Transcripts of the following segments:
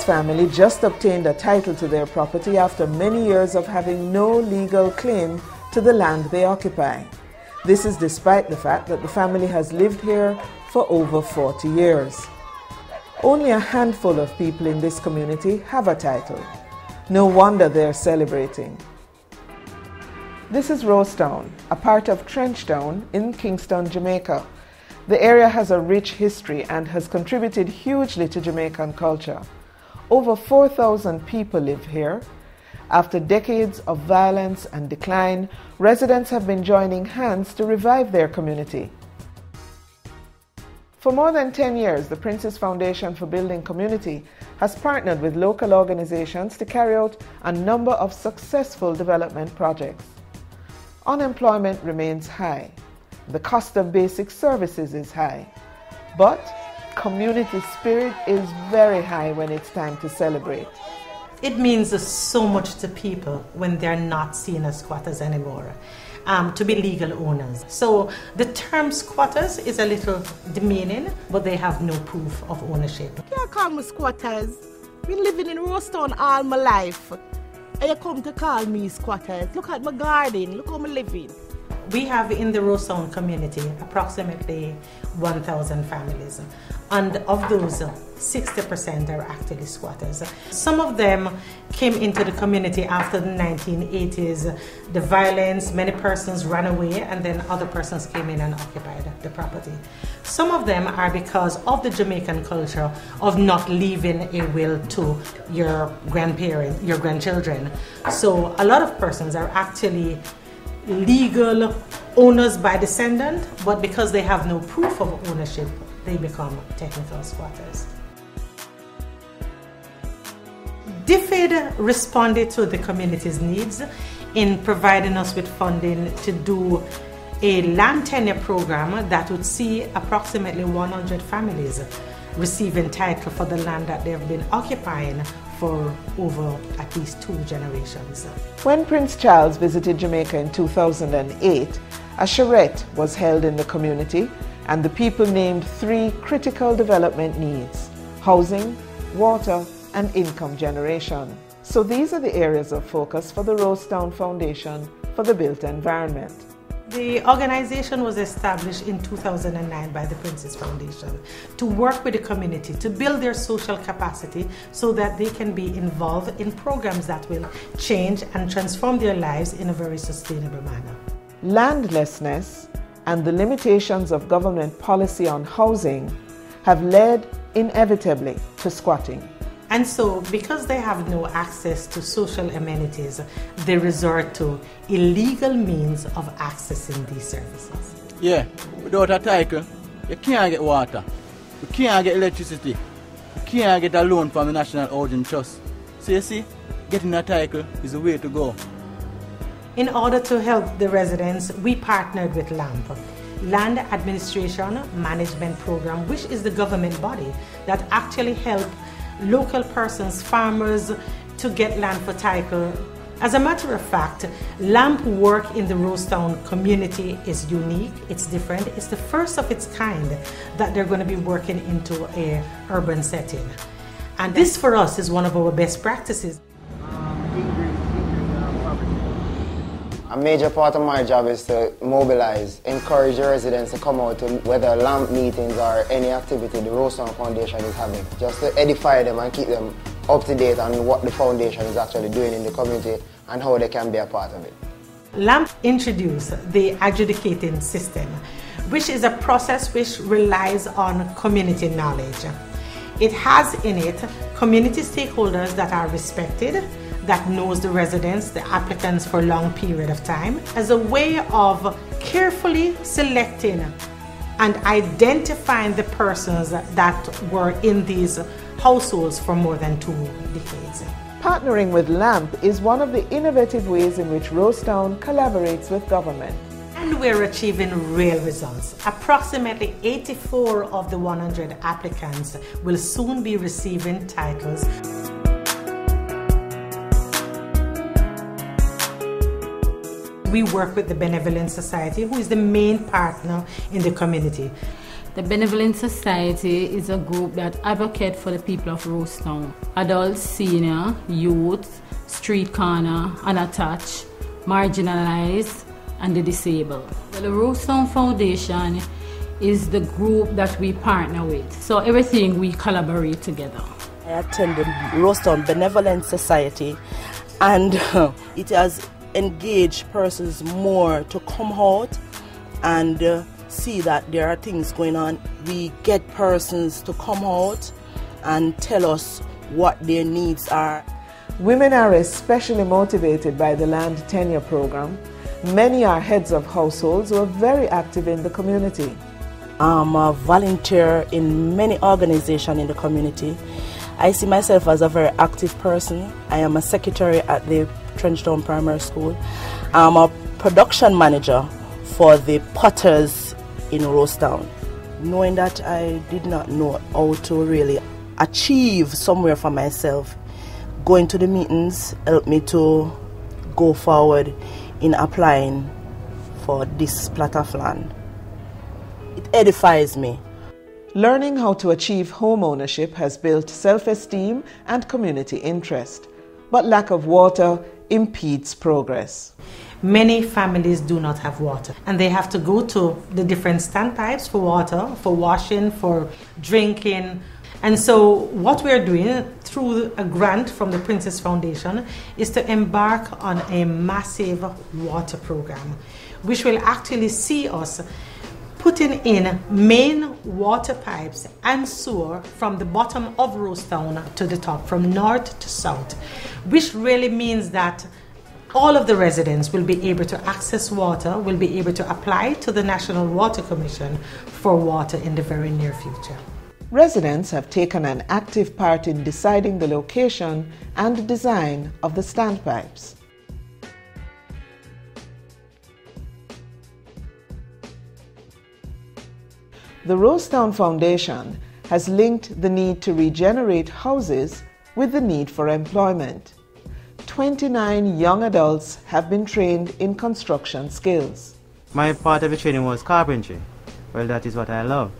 This family just obtained a title to their property after many years of having no legal claim to the land they occupy. This is despite the fact that the family has lived here for over 40 years. Only a handful of people in this community have a title. No wonder they're celebrating. This is Rosetown, a part of Trenchtown in Kingston, Jamaica. The area has a rich history and has contributed hugely to Jamaican culture. Over 4,000 people live here. After decades of violence and decline, residents have been joining hands to revive their community. For more than 10 years, the Princess Foundation for Building Community has partnered with local organizations to carry out a number of successful development projects. Unemployment remains high. The cost of basic services is high. But community spirit is very high when it's time to celebrate. It means so much to people when they're not seen as squatters anymore, to be legal owners. So the term squatters is a little demeaning, but they have no proof of ownership. You can't call me squatters. Been living in Rosetown all my life. And you come to call me squatters. Look at my garden, look how I'm living. We have in the Rosetown community approximately 1,000 families, and of those, 60% are actually squatters. Some of them came into the community after the 1980s. The violence, many persons ran away, and then other persons came in and occupied the property. Some of them are because of the Jamaican culture of not leaving a will to your grandparents, your grandchildren. So a lot of persons are actually legal owners by descendant, but because they have no proof of ownership, they become technical squatters. DFID responded to the community's needs in providing us with funding to do a land tenure program that would see approximately 100 families receiving title for the land that they have been occupying for over at least 2 generations. When Prince Charles visited Jamaica in 2008, a charrette was held in the community and the people named 3 critical development needs: housing, water, and income generation. So these are the areas of focus for the Rosetown Foundation for the Built Environment. The organization was established in 2009 by the Princess Foundation to work with the community to build their social capacity so that they can be involved in programs that will change and transform their lives in a very sustainable manner. Landlessness and the limitations of government policy on housing have led inevitably to squatting. And so, because they have no access to social amenities, they resort to illegal means of accessing these services. Yeah, without a title, you can't get water, you can't get electricity, you can't get a loan from the National Housing Trust. So you see, getting a title is the way to go. In order to help the residents, we partnered with LAMP, Land Administration Management Program, which is the government body that actually helps local persons, farmers, to get land for title. As a matter of fact, LAMP work in the Rosetown community is unique, it's different, it's the first of its kind that they're going to be working into an urban setting. And this for us is one of our best practices. A major part of my job is to mobilize, encourage the residents to come out to whether LAMP meetings or any activity the Rosetown Foundation is having, just to edify them and keep them up to date on what the foundation is actually doing in the community and how they can be a part of it. LAMP introduced the adjudicating system, which is a process which relies on community knowledge. It has in it community stakeholders that are respected, that knows the residents, the applicants for a long period of time, as a way of carefully selecting and identifying the persons that were in these households for more than 2 decades. Partnering with LAMP is one of the innovative ways in which Rosetown collaborates with government. And we're achieving real results. Approximately 84 of the 100 applicants will soon be receiving titles. We work with the Benevolent Society, who is the main partner in the community. The Benevolent Society is a group that advocates for the people of Rosetown. Adults, senior, youth, street corner, unattached, marginalized, and the disabled. The Rosetown Foundation is the group that we partner with. So everything we collaborate together. I attend the Rosetown Benevolent Society, and it has engaged persons more to come out and see that there are things going on. We get persons to come out and tell us what their needs are. Women are especially motivated by the land tenure program. Many are heads of households who are very active in the community. I'm a volunteer in many organizations in the community. I see myself as a very active person. I am a secretary at the Trenchtown Primary School. I'm a production manager for the Potters in Rosetown. Knowing that I did not know how to really achieve somewhere for myself, going to the meetings helped me to go forward in applying for this plot of land. It edifies me. Learning how to achieve home ownership has built self-esteem and community interest, but lack of water impedes progress. Many families do not have water, and they have to go to the different standpipes for water, for washing, for drinking. And so what we're doing through a grant from the Princess Foundation is to embark on a massive water program, which will actually see us putting in main water pipes and sewer from the bottom of Rosetown to the top, from north to south, which really means that all of the residents will be able to access water, will be able to apply to the National Water Commission for water in the very near future. Residents have taken an active part in deciding the location and design of the standpipes. The Rosetown Foundation has linked the need to regenerate houses with the need for employment. 29 young adults have been trained in construction skills. My part of the training was carpentry. Well, that is what I love.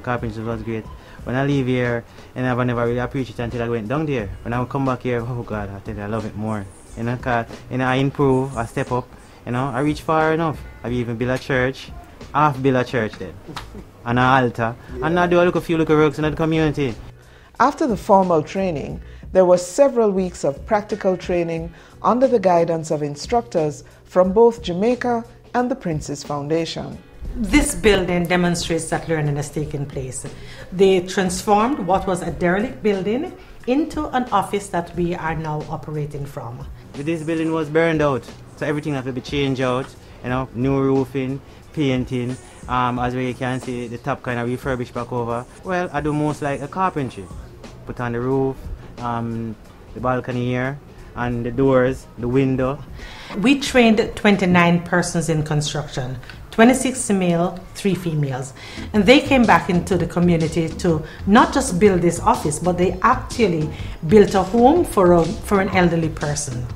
Carpentry was great. When I leave here, I never really appreciate it until I went down there. When I come back here, oh God, I tell you, I love it more. I improve, I step up, I reach far enough. I even build a church, half build a church then, and an altar, and I do a few little works in the community. After the formal training, there were several weeks of practical training under the guidance of instructors from both Jamaica and the Princess Foundation. This building demonstrates that learning has taken place. They transformed what was a derelict building into an office that we are now operating from. This building was burned out, so everything had to be changed out, new roofing, painting. As you can see, the top kind of refurbished back over. Well, I do most like a carpentry. Put on the roof, the balcony here, and the doors, the window. We trained 29 persons in construction, 26 male, 3 females. And they came back into the community to not just build this office, but they actually built a home for an elderly person.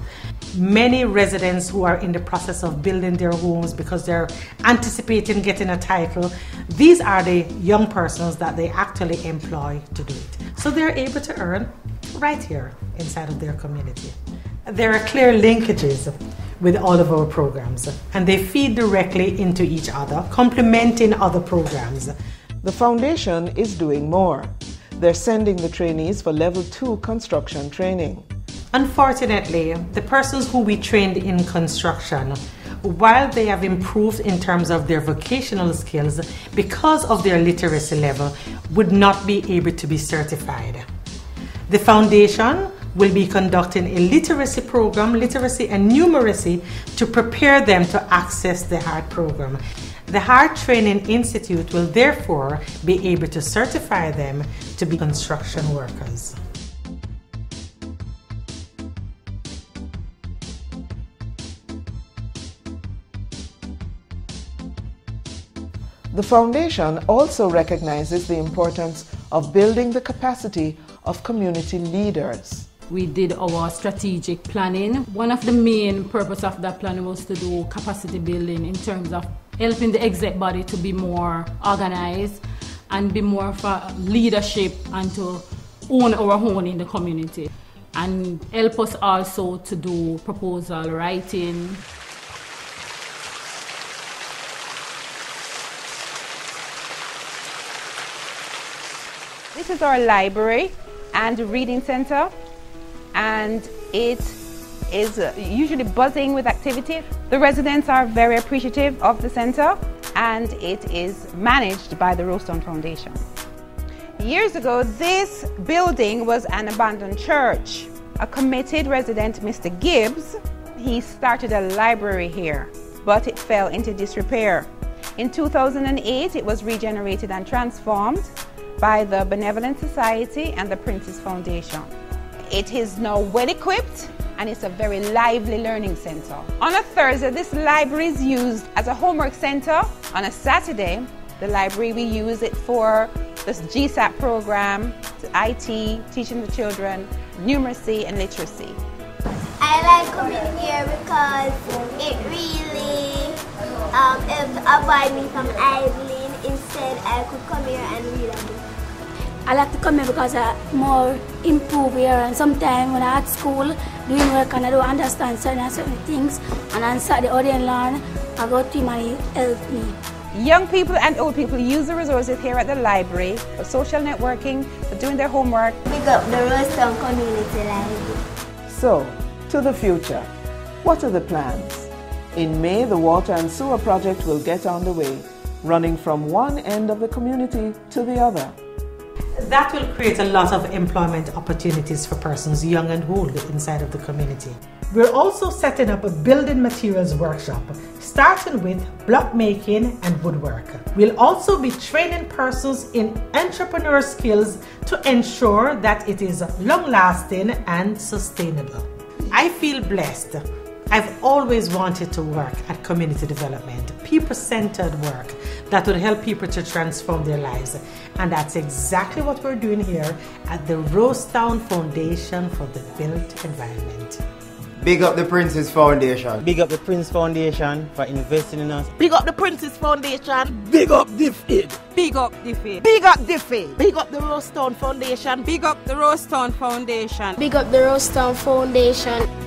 Many residents who are in the process of building their homes because they're anticipating getting a title, these are the young persons that they actually employ to do it. So they're able to earn right here inside of their community. There are clear linkages with all of our programs, and they feed directly into each other, complementing other programs. The foundation is doing more. They're sending the trainees for level 2 construction training. Unfortunately, the persons who we trained in construction, while they have improved in terms of their vocational skills, because of their literacy level, would not be able to be certified. The foundation will be conducting a literacy program, literacy and numeracy, to prepare them to access the HEART program. The HEART Training Institute will therefore be able to certify them to be construction workers. The foundation also recognizes the importance of building the capacity of community leaders. We did our strategic planning. One of the main purpose of that plan was to do capacity building in terms of helping the exec body to be more organized and be more of a leadership and to own our own in the community. And help us also to do proposal writing. This is our library and reading center, and it is usually buzzing with activity. The residents are very appreciative of the center, and it is managed by the Rosetown Foundation. Years ago, this building was an abandoned church. A committed resident, Mr. Gibbs, he started a library here, but it fell into disrepair. In 2008, it was regenerated and transformed by the Benevolent Society and the Princess Foundation. It is now well equipped and it's a very lively learning center. On a Thursday, this library is used as a homework center. On a Saturday, the library, we use it for this GSAP program, IT, teaching the children numeracy and literacy. I like coming here because it really avoid me from idling. Instead, I could come here and read a book. I like to come here because I more improve here, and sometimes when I'm at school doing work and I don't understand certain things, and on Saturday or then learn, I go to him and he help me. Young people and old people use the resources here at the library for social networking, for doing their homework. Big up the Rosetown Community Library. So, to the future, what are the plans? In May, the water and sewer project will get underway, running from one end of the community to the other. That will create a lot of employment opportunities for persons young and old inside of the community. We're also setting up a building materials workshop, starting with block making and woodwork. We'll also be training persons in entrepreneur skills to ensure that it is long-lasting and sustainable. I feel blessed. I've always wanted to work at community development, people-centered work that would help people to transform their lives. And that's exactly what we're doing here at the Rosetown Foundation for the Built Environment. Big up the Princess Foundation. Big up the Prince Foundation for investing in us. Big up the Princess Foundation. Big up DFID. Big up DFID. Big up DFID. Big up the Rosetown Foundation. Big up the Rosetown Foundation. Big up the Rosetown Foundation.